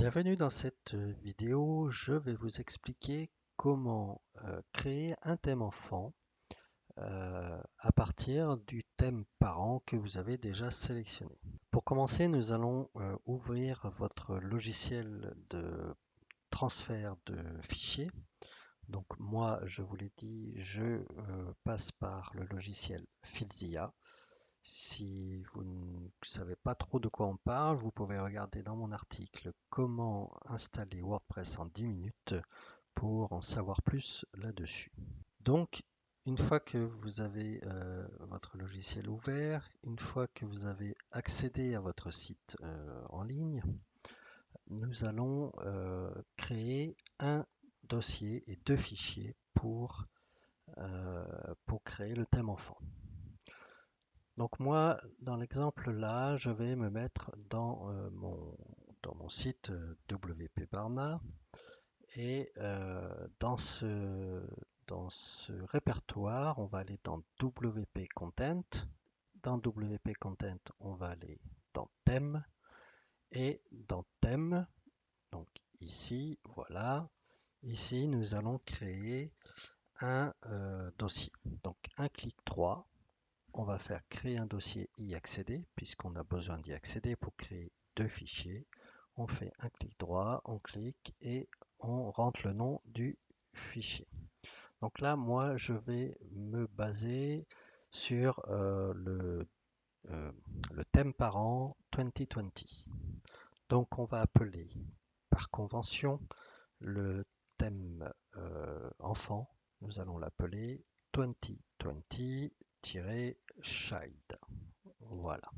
Bienvenue dans cette vidéo. Je vais vous expliquer comment créer un thème enfant à partir du thème parent que vous avez déjà sélectionné. Pour commencer, nous allons ouvrir votre logiciel de transfert de fichiers. Donc moi, je vous l'ai dit, je passe par le logiciel Filzilla. Si vous ne savez pas trop de quoi on parle, vous pouvez regarder dans mon article comment installer WordPress en 10 minutes pour en savoir plus là-dessus. Donc, une fois que vous avez votre logiciel ouvert, une fois que vous avez accédé à votre site en ligne, nous allons créer un dossier et deux fichiers pour créer le thème enfant. Donc moi, dans l'exemple là, je vais me mettre dans mon site WP Barna et dans ce répertoire, on va aller dans WP Content. Dans WP Content, on va aller dans Thème et dans Thème, donc ici, voilà, ici nous allons créer un dossier. Donc un clic droit. On va faire créer un dossier y accéder, puisqu'on a besoin d'y accéder pour créer deux fichiers. On fait un clic droit, on clique et on rentre le nom du fichier. Donc là, moi, je vais me baser sur le thème parent 2020. Donc on va appeler par convention le thème enfant. Nous allons l'appeler 2020-child. Voilà.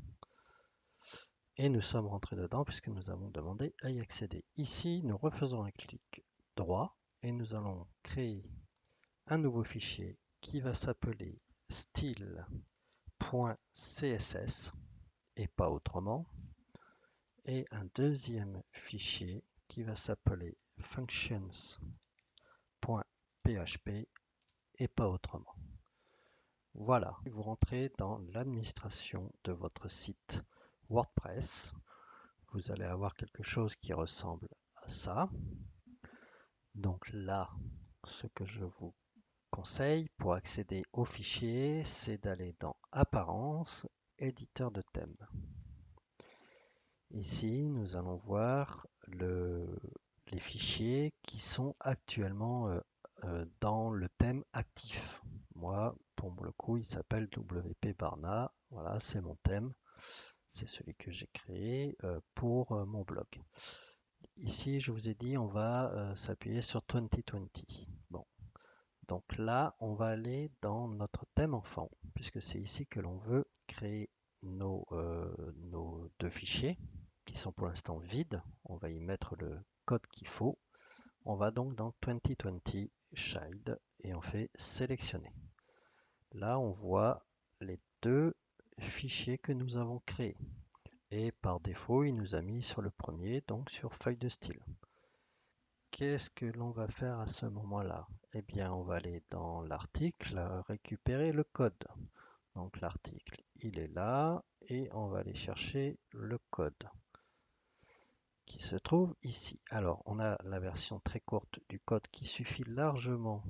Et nous sommes rentrés dedans puisque nous avons demandé à y accéder. Ici, nous refaisons un clic droit et nous allons créer un nouveau fichier qui va s'appeler style.css et pas autrement. Et un deuxième fichier qui va s'appeler functions.php et pas autrement. Voilà, vous rentrez dans l'administration de votre site WordPress. Vous allez avoir quelque chose qui ressemble à ça. Donc là, ce que je vous conseille pour accéder au fichier, c'est d'aller dans Apparence, Éditeur de thème. Ici, nous allons voir les fichiers qui sont actuellement dans le thème actif. Moi, pour le coup, il s'appelle WP Barna. Voilà, c'est mon thème. C'est celui que j'ai créé pour mon blog. Ici, je vous ai dit, on va s'appuyer sur 2020. Bon, donc là, on va aller dans notre thème enfant, puisque c'est ici que l'on veut créer nos deux fichiers, qui sont pour l'instant vides. On va y mettre le code qu'il faut. On va donc dans 2020 Child et on fait sélectionner. Là, on voit les deux fichiers que nous avons créés. Et par défaut, il nous a mis sur le premier, donc sur feuille de style. Qu'est-ce que l'on va faire à ce moment-là? Eh bien, on va aller dans l'article, récupérer le code. Donc l'article, il est là, et on va aller chercher le code qui se trouve ici. Alors, on a la version très courte du code qui suffit largement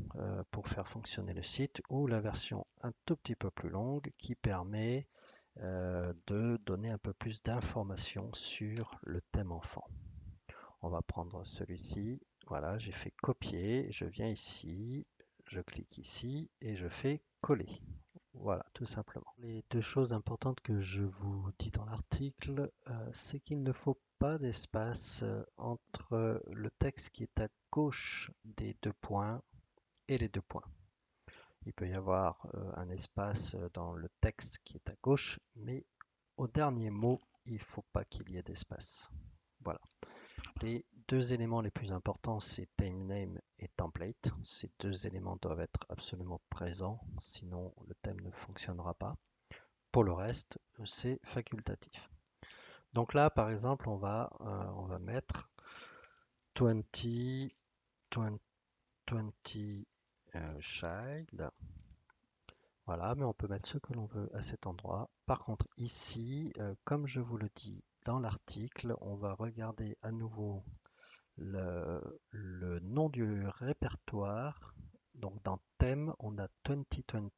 pour faire fonctionner le site, ou la version un tout petit peu plus longue qui permet de donner un peu plus d'informations sur le thème enfant. On va prendre celui-ci. Voilà, j'ai fait copier. Je viens ici, je clique ici et je fais coller. Voilà, tout simplement. Les deux choses importantes que je vous dis dans l'article, c'est qu'il ne faut pas d'espace entre le texte qui est à gauche des deux points et les deux points. Il peut y avoir un espace dans le texte qui est à gauche, mais au dernier mot, il ne faut pas qu'il y ait d'espace. Voilà. Les deux éléments les plus importants, c'est ThemeName et Template. Ces deux éléments doivent être absolument présents, sinon le thème ne fonctionnera pas. Pour le reste, c'est facultatif. Donc là, par exemple, on va mettre 20, 20, 20 child. Voilà, mais on peut mettre ce que l'on veut à cet endroit. Par contre, ici, comme je vous le dis dans l'article, on va regarder à nouveau le nom du répertoire. Donc dans thème, on a 2020.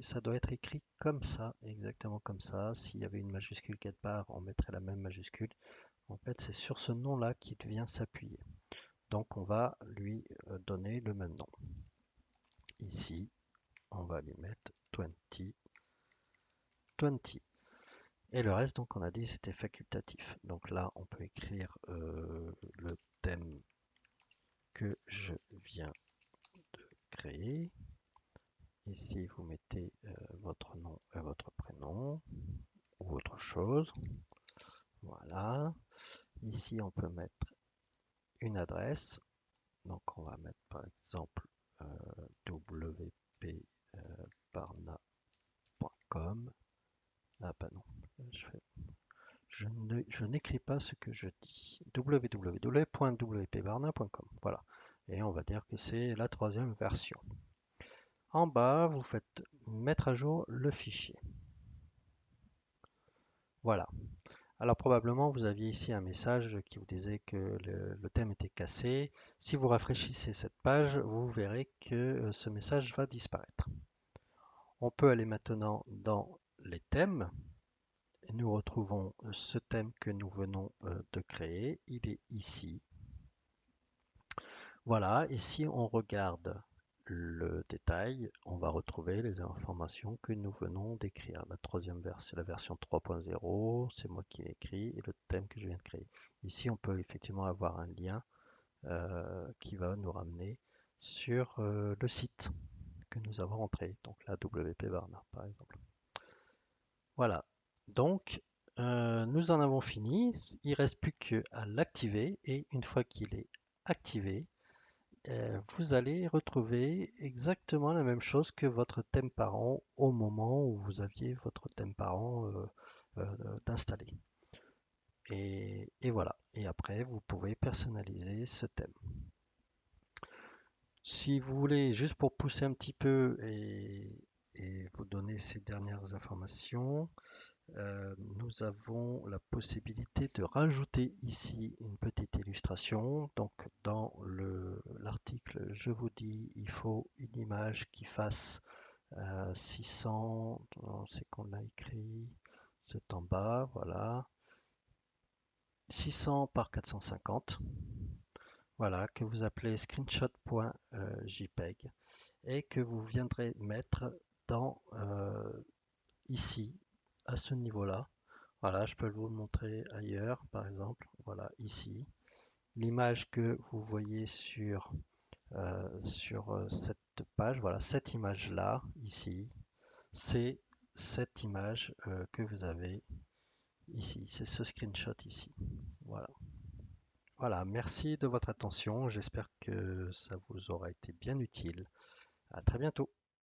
Ça doit être écrit comme ça, exactement comme ça. S'il y avait une majuscule quelque part, on mettrait la même majuscule. En fait, c'est sur ce nom-là qu'il vient s'appuyer. Donc on va lui donner le même nom. Ici, on va lui mettre 2020. Et le reste, donc on a dit c'était facultatif. Donc là, on peut écrire le thème que je viens de créer. Ici, vous mettez votre nom et votre prénom ou autre chose. Voilà. Ici, on peut mettre une adresse. Donc, on va mettre par exemple wpbarna.com. Ah, bah non, je n'écris pas ce que je dis. www.wpbarna.com. Voilà. Et on va dire que c'est la troisième version. En bas, vous faites mettre à jour le fichier. Voilà. Alors probablement vous aviez ici un message qui vous disait que le thème était cassé. Si vous rafraîchissez cette page, vous verrez que ce message va disparaître. On peut aller maintenant dans les thèmes. Et nous retrouvons ce thème que nous venons de créer. Il est ici. Voilà, et si on regarde le détail, on va retrouver les informations que nous venons d'écrire. La troisième version, la version 3.0, c'est moi qui l'ai écrit, et le thème que je viens de créer. Ici, on peut effectivement avoir un lien qui va nous ramener sur le site que nous avons entré, donc la WP Barna par exemple. Voilà, donc nous en avons fini. Il ne reste plus qu'à l'activer, et une fois qu'il est activé, vous allez retrouver exactement la même chose que votre thème parent au moment où vous aviez votre thème parent d'installer. Et voilà. Et après, vous pouvez personnaliser ce thème. Si vous voulez, juste pour pousser un petit peu et vous donner ces dernières informations, nous avons la possibilité de rajouter ici une petite illustration. Donc dans l'article, je vous dis, il faut une image qui fasse 600, c'est qu'on a écrit, c'est en bas, voilà, 600 par 450, voilà, que vous appelez screenshot.jpg et que vous viendrez mettre dans ici, à ce niveau-là. Voilà, je peux vous le montrer ailleurs, par exemple. Voilà, ici. L'image que vous voyez sur cette page, voilà, cette image-là, ici, c'est cette image que vous avez ici. C'est ce screenshot ici. Voilà. Voilà, merci de votre attention. J'espère que ça vous aura été bien utile. À très bientôt.